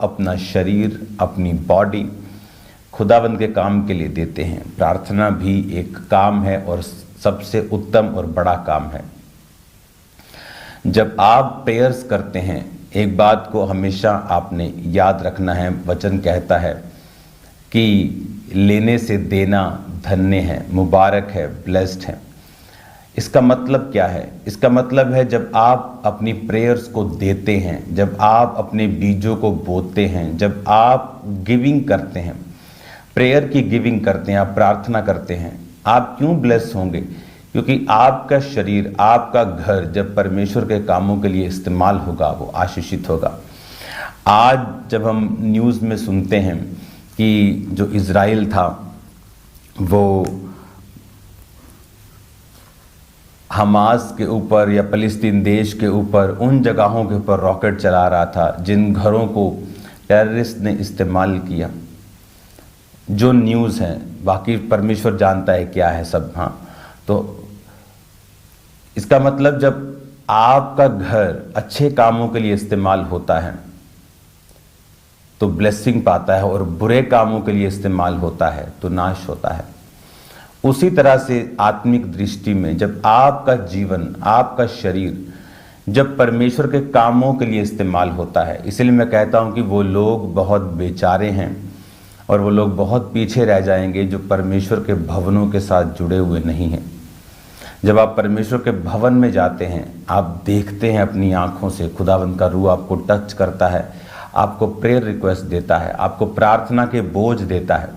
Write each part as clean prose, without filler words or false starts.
अपना शरीर, अपनी बॉडी खुदाबंद के काम के लिए देते हैं। प्रार्थना भी एक काम है और सबसे उत्तम और बड़ा काम है। जब आप प्रेयर्स करते हैं, एक बात को हमेशा आपने याद रखना है। वचन कहता है कि लेने से देना धन्य है, मुबारक है, ब्लेस्ड है। इसका मतलब क्या है? इसका मतलब है जब आप अपनी प्रेयर्स को देते हैं, जब आप अपने बीजों को बोते हैं, जब आप गिविंग करते हैं, प्रेयर की गिविंग करते हैं, आप प्रार्थना करते हैं, आप क्यों ब्लेस होंगे? क्योंकि आपका शरीर, आपका घर जब परमेश्वर के कामों के लिए इस्तेमाल होगा, वो आशीषित होगा। आज जब हम न्यूज़ में सुनते हैं कि जो इज़राइल था वो हमास के ऊपर या फ़लस्तीन देश के ऊपर, उन जगहों के ऊपर रॉकेट चला रहा था जिन घरों को टेररिस्ट ने इस्तेमाल किया। जो न्यूज़ है, बाकी परमेश्वर जानता है क्या है सब। हाँ, तो इसका मतलब जब आपका घर अच्छे कामों के लिए इस्तेमाल होता है तो ब्लेसिंग पाता है, और बुरे कामों के लिए इस्तेमाल होता है तो नाश होता है। उसी तरह से आत्मिक दृष्टि में जब आपका जीवन, आपका शरीर जब परमेश्वर के कामों के लिए इस्तेमाल होता है, इसलिए मैं कहता हूं कि वो लोग बहुत बेचारे हैं और वो लोग बहुत पीछे रह जाएंगे जो परमेश्वर के भवनों के साथ जुड़े हुए नहीं हैं। जब आप परमेश्वर के भवन में जाते हैं, आप देखते हैं अपनी आंखों से, खुदावंद का रूह आपको टच करता है, आपको प्रेयर रिक्वेस्ट देता है, आपको प्रार्थना के बोझ देता है।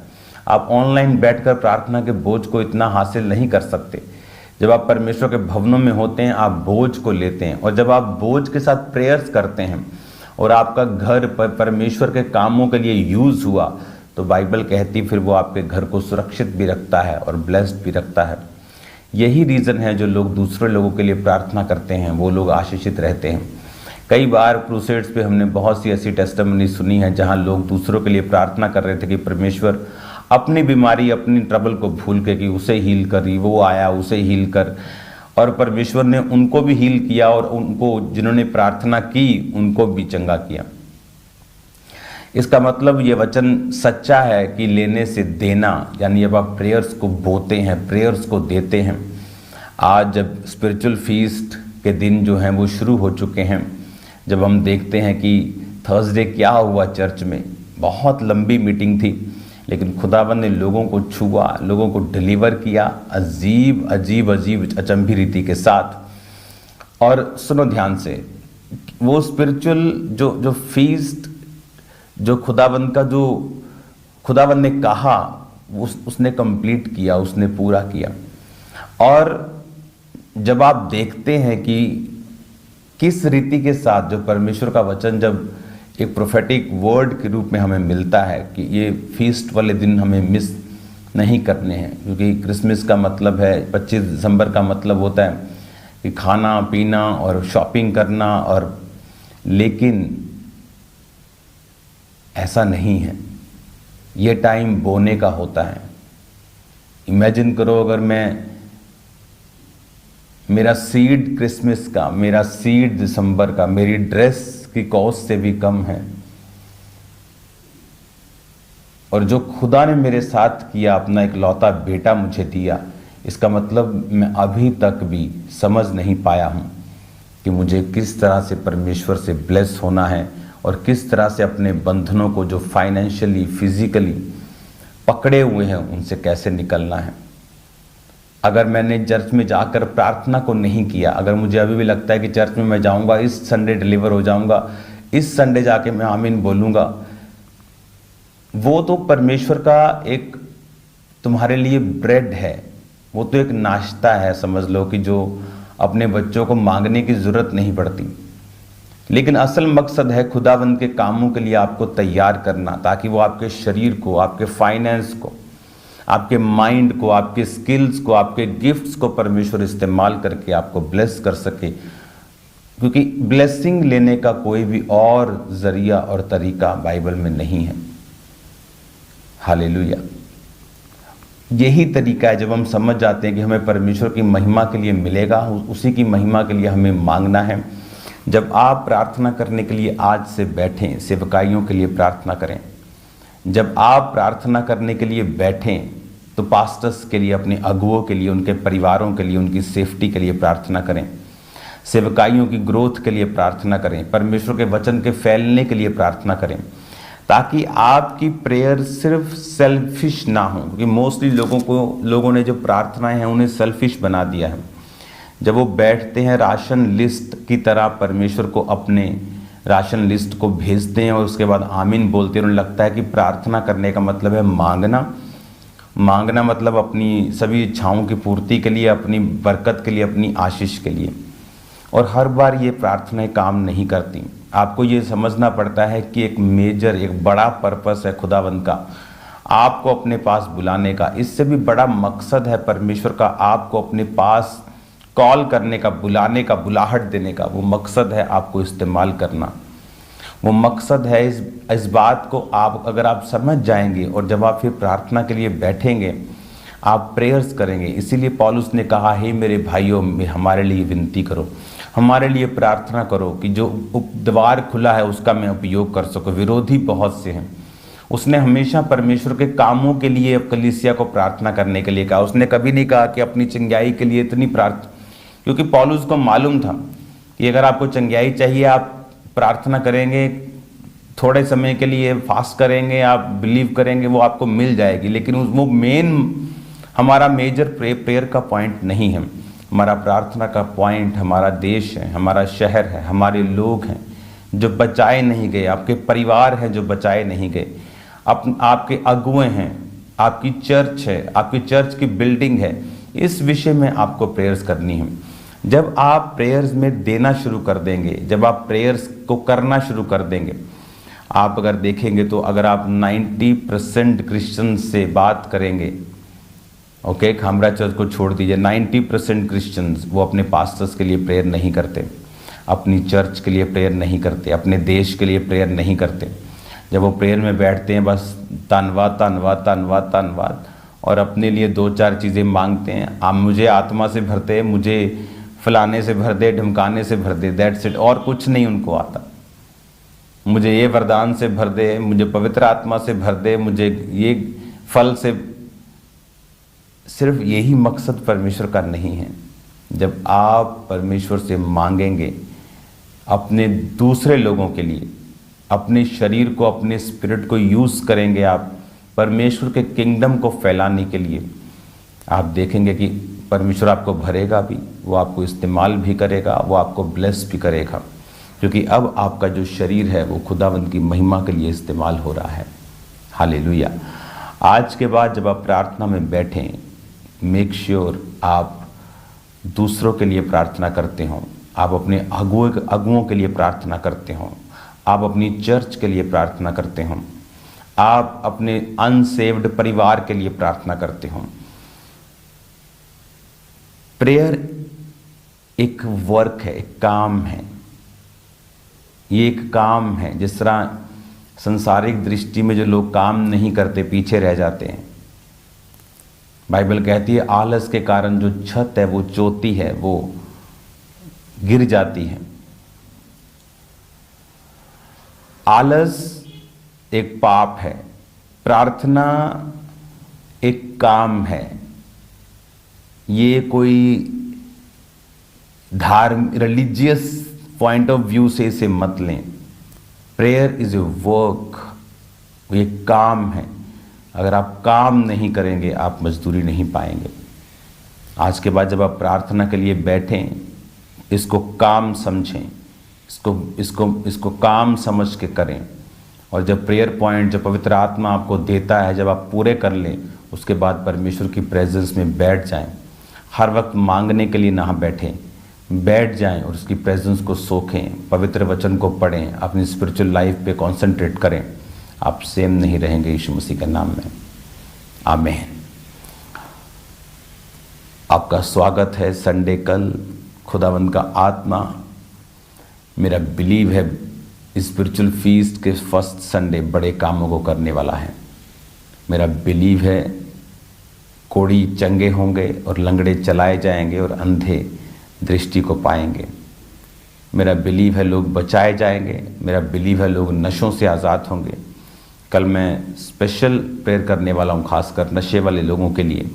आप ऑनलाइन बैठकर प्रार्थना के बोझ को इतना हासिल नहीं कर सकते। जब आप परमेश्वर के भवनों में होते हैं, आप बोझ को लेते हैं, और जब आप बोझ के साथ प्रेयर्स करते हैं और आपका घर परमेश्वर के कामों के लिए यूज़ हुआ, तो बाइबल कहती फिर वो आपके घर को सुरक्षित भी रखता है और ब्लेस्ड भी रखता है। यही रीज़न है जो लोग दूसरे लोगों के लिए प्रार्थना करते हैं वो लोग आशीषित रहते हैं। कई बार क्रूसेड्स पे हमने बहुत सी ऐसी टेस्टिमनी सुनी है जहाँ लोग दूसरों के लिए प्रार्थना कर रहे थे कि परमेश्वर अपनी बीमारी, अपनी ट्रबल को भूल के कि उसे हील करी, वो आया उसे हील कर, और परमेश्वर ने उनको भी हील किया और उनको जिन्होंने प्रार्थना की उनको भी चंगा किया। इसका मतलब ये वचन सच्चा है कि लेने से देना, यानी जब आप प्रेयर्स को बोते हैं, प्रेयर्स को देते हैं। आज जब स्पिरिचुअल फीस्ट के दिन जो हैं वो शुरू हो चुके हैं, जब हम देखते हैं कि थर्सडे क्या हुआ चर्च में, बहुत लंबी मीटिंग थी, लेकिन खुदावंद ने लोगों को छुआ, लोगों को डिलीवर किया अजीब अजीब अजीब अचंभी रीति के साथ। और सुनो ध्यान से, वो स्पिरिचुअल जो फीस्ट जो खुदावंद का जो खुदावंद ने कहा उसने कंप्लीट किया, उसने पूरा किया। और जब आप देखते हैं कि किस रीति के साथ जो परमेश्वर का वचन जब एक प्रोफेटिक वर्ड के रूप में हमें मिलता है कि ये फीस्ट वाले दिन हमें मिस नहीं करने हैं, क्योंकि क्रिसमस का मतलब है, 25 दिसंबर का मतलब होता है कि खाना पीना और शॉपिंग करना, और लेकिन ऐसा नहीं है। ये टाइम बोने का होता है। इमेजिन करो अगर मेरा सीड क्रिसमस का, मेरा सीड दिसंबर का, मेरी ड्रेस की कॉस्ट से भी कम है, और जो खुदा ने मेरे साथ किया, अपना एक लौता बेटा मुझे दिया, इसका मतलब मैं अभी तक भी समझ नहीं पाया हूं कि मुझे किस तरह से परमेश्वर से ब्लेस होना है और किस तरह से अपने बंधनों को जो फाइनेंशियली, फिजिकली पकड़े हुए हैं उनसे कैसे निकलना है। अगर मैंने चर्च में जाकर प्रार्थना को नहीं किया, अगर मुझे अभी भी लगता है कि चर्च में मैं जाऊंगा, इस संडे डिलीवर हो जाऊंगा, इस संडे जाके मैं आमीन बोलूंगा, वो तो परमेश्वर का एक तुम्हारे लिए ब्रेड है, वो तो एक नाश्ता है, समझ लो कि जो अपने बच्चों को मांगने की जरूरत नहीं पड़ती। लेकिन असल मकसद है खुदावंद के कामों के लिए आपको तैयार करना, ताकि वो आपके शरीर को, आपके फाइनेंस को, आपके माइंड को, आपके स्किल्स को, आपके गिफ्ट्स को परमेश्वर इस्तेमाल करके आपको ब्लेस कर सके। क्योंकि ब्लेसिंग लेने का कोई भी और जरिया और तरीका बाइबल में नहीं है। हालेलुया। यही तरीका है, जब हम समझ जाते हैं कि हमें परमेश्वर की महिमा के लिए मिलेगा, उसी की महिमा के लिए हमें मांगना है, जब आप प्रार्थना करने के लिए आज से बैठें, सेवकाइयों के लिए प्रार्थना करें। जब आप प्रार्थना करने के लिए बैठें तो पास्टर्स के लिए, अपने अगुओं के लिए, उनके परिवारों के लिए, उनकी सेफ्टी के लिए प्रार्थना करें। सेवकाइयों की ग्रोथ के लिए प्रार्थना करें। परमेश्वर के वचन के फैलने के लिए प्रार्थना करें, ताकि आपकी प्रेयर सिर्फ सेल्फिश ना हो। क्योंकि मोस्टली लोगों ने जो प्रार्थनाएं हैं उन्हें सेल्फिश बना दिया है। जब वो बैठते हैं राशन लिस्ट की तरह परमेश्वर को अपने राशन लिस्ट को भेजते हैं और उसके बाद आमीन बोलते हैं, उन्हें लगता है कि प्रार्थना करने का मतलब है मांगना मतलब अपनी सभी इच्छाओं की पूर्ति के लिए, अपनी बरकत के लिए, अपनी आशीष के लिए। और हर बार ये प्रार्थनाएं काम नहीं करती। आपको ये समझना पड़ता है कि एक बड़ा पर्पस है खुदावंद का आपको अपने पास बुलाने का। इससे भी बड़ा मकसद है परमेश्वर का आपको अपने पास कॉल करने का, बुलाने का, बुलाहट देने का। वो मकसद है आपको इस्तेमाल करना। वो मकसद है इस बात को अगर आप समझ जाएंगे और जब आप फिर प्रार्थना के लिए बैठेंगे, आप प्रेयर्स करेंगे। इसीलिए पौलुस ने कहा, हे मेरे भाइयों, हमारे लिए विनती करो, हमारे लिए प्रार्थना करो कि जो द्वार खुला है उसका मैं उपयोग कर सकूं। विरोधी बहुत से हैं। उसने हमेशा परमेश्वर के कामों के लिए कलीसिया को प्रार्थना करने के लिए कहा। उसने कभी नहीं कहा कि अपनी चंगाई के लिए इतनी प्रार्थना, क्योंकि पौलुस को मालूम था कि अगर आपको चंगाई चाहिए, आप प्रार्थना करेंगे, थोड़े समय के लिए फास्ट करेंगे, आप बिलीव करेंगे, वो आपको मिल जाएगी। लेकिन वो हमारा मेजर प्रेयर का पॉइंट नहीं है। हमारा प्रार्थना का पॉइंट हमारा देश है, हमारा शहर है, हमारे लोग हैं जो बचाए नहीं गए, आपके परिवार हैं जो बचाए नहीं गए, आपके अगुए हैं, आपकी चर्च है, आपकी चर्च की बिल्डिंग है। इस विषय में आपको प्रेयर्स करनी है। जब आप प्रेयर्स में देना शुरू कर देंगे, जब आप प्रेयर्स को करना शुरू कर देंगे, आप अगर देखेंगे तो अगर आप 90% क्रिश्चियन से बात करेंगे, ओके, खामरा चर्च को छोड़ दीजिए, 90% क्रिश्चियंस वो अपने पास्टर्स के लिए प्रेयर नहीं करते, अपनी चर्च के लिए प्रेयर नहीं करते, अपने देश के लिए प्रेयर नहीं करते। जब वो प्रेयर में बैठते हैं बस धन्यवाद धन्यवाद धन्यवाद धन्यवाद, और अपने लिए 2-4 चीज़ें मांगते हैं। आप मुझे आत्मा से भर दे, मुझे फलाने से भर दे, ढमकाने से भर दे, दैट्स इट। और कुछ नहीं उनको आता। मुझे ये वरदान से भर दे, मुझे पवित्र आत्मा से भर दे, मुझे ये फल से। सिर्फ यही मकसद परमेश्वर का नहीं है। जब आप परमेश्वर से मांगेंगे अपने दूसरे लोगों के लिए, अपने शरीर को, अपने स्पिरिट को यूज़ करेंगे आप परमेश्वर के किंगडम को फैलाने के लिए, आप देखेंगे कि परमेश्वर आपको भरेगा भी, वो आपको इस्तेमाल भी करेगा, वो आपको ब्लेस भी करेगा। क्योंकि अब आपका जो शरीर है वो खुदावंद की महिमा के लिए इस्तेमाल हो रहा है। हालेलुया। आज के बाद जब आप प्रार्थना में बैठें, मेक श्योर आप दूसरों के लिए प्रार्थना करते हो, आप अपने अगुओं के लिए प्रार्थना करते हो, आप अपनी चर्च के लिए प्रार्थना करते हो, आप अपने अनसेव्ड परिवार के लिए प्रार्थना करते हो। प्रेयर एक वर्क है, एक काम है। ये एक काम है। जिस तरह संसारिक दृष्टि में जो लोग काम नहीं करते, पीछे रह जाते हैं, बाइबल कहती है आलस के कारण जो छत है वो चोती है, वो गिर जाती है। आलस एक पाप है, प्रार्थना एक काम है। ये कोई रिलीजियस पॉइंट ऑफ व्यू से इसे मत लें। प्रेयर इज ए वर्क, ये काम है। अगर आप काम नहीं करेंगे आप मजदूरी नहीं पाएंगे। आज के बाद जब आप प्रार्थना के लिए बैठें, इसको काम समझें, इसको काम समझ के करें। और जब प्रेयर पॉइंट, जब पवित्र आत्मा आपको देता है, जब आप पूरे कर लें, उसके बाद परमेश्वर की प्रेजेंस में बैठ जाएं। हर वक्त मांगने के लिए ना बैठें, बैठ जाएं और उसकी प्रेजेंस को सोखें, पवित्र वचन को पढ़ें, अपनी स्पिरिचुअल लाइफ पे कंसंट्रेट करें। आप सेम नहीं रहेंगे यीशु मसीह के नाम में। आमीन। आपका स्वागत है संडे कल। खुदावंद का आत्मा, मेरा बिलीव है स्पिरिचुअल फीस्ट के फर्स्ट संडे बड़े कामों को करने वाला है। मेरा बिलीव है कोढ़ी चंगे होंगे और लंगड़े चलाए जाएंगे और अंधे दृष्टि को पाएंगे। मेरा बिलीव है लोग बचाए जाएंगे, मेरा बिलीव है लोग नशों से आज़ाद होंगे। कल मैं स्पेशल प्रेयर करने वाला हूँ, खासकर नशे वाले लोगों के लिए,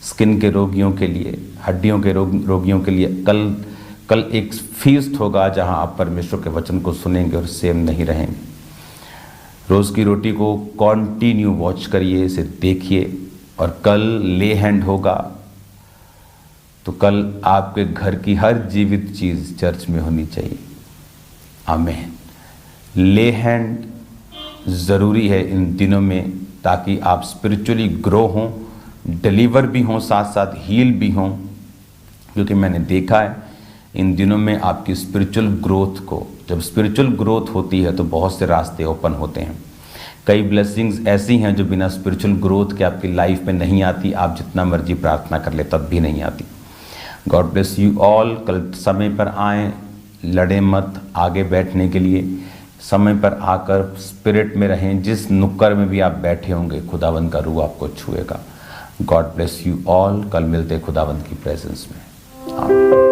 स्किन के रोगियों के लिए, हड्डियों के रोगियों के लिए। कल एक फीस्ट होगा जहाँ आप परमेश्वर के वचन को सुनेंगे और सेम नहीं रहेंगे। रोज़ की रोटी को कंटिन्यू वॉच करिए, इसे देखिए। और कल ले हैंड होगा, तो कल आपके घर की हर जीवित चीज़ चर्च में होनी चाहिए। आमीन। ले हैंड ज़रूरी है इन दिनों में, ताकि आप स्पिरिचुअली ग्रो हों, डिलीवर भी हों, साथ साथ हील भी हों। क्योंकि मैंने देखा है इन दिनों में आपकी स्पिरिचुअल ग्रोथ को, जब स्पिरिचुअल ग्रोथ होती है तो बहुत से रास्ते ओपन होते हैं। कई ब्लेसिंग्स ऐसी हैं जो बिना स्पिरिचुअल ग्रोथ के आपकी लाइफ में नहीं आती, आप जितना मर्जी प्रार्थना कर ले तब भी नहीं आती। God bless you all. कल समय पर आएँ, लड़े मत, आगे बैठने के लिए समय पर आकर स्पिरिट में रहें। जिस नुक्कड़ में भी आप बैठे होंगे खुदावंद का रूह आपको छुएगा। God bless you all. कल मिलते खुदावंद की प्रेजेंस में। आमीन।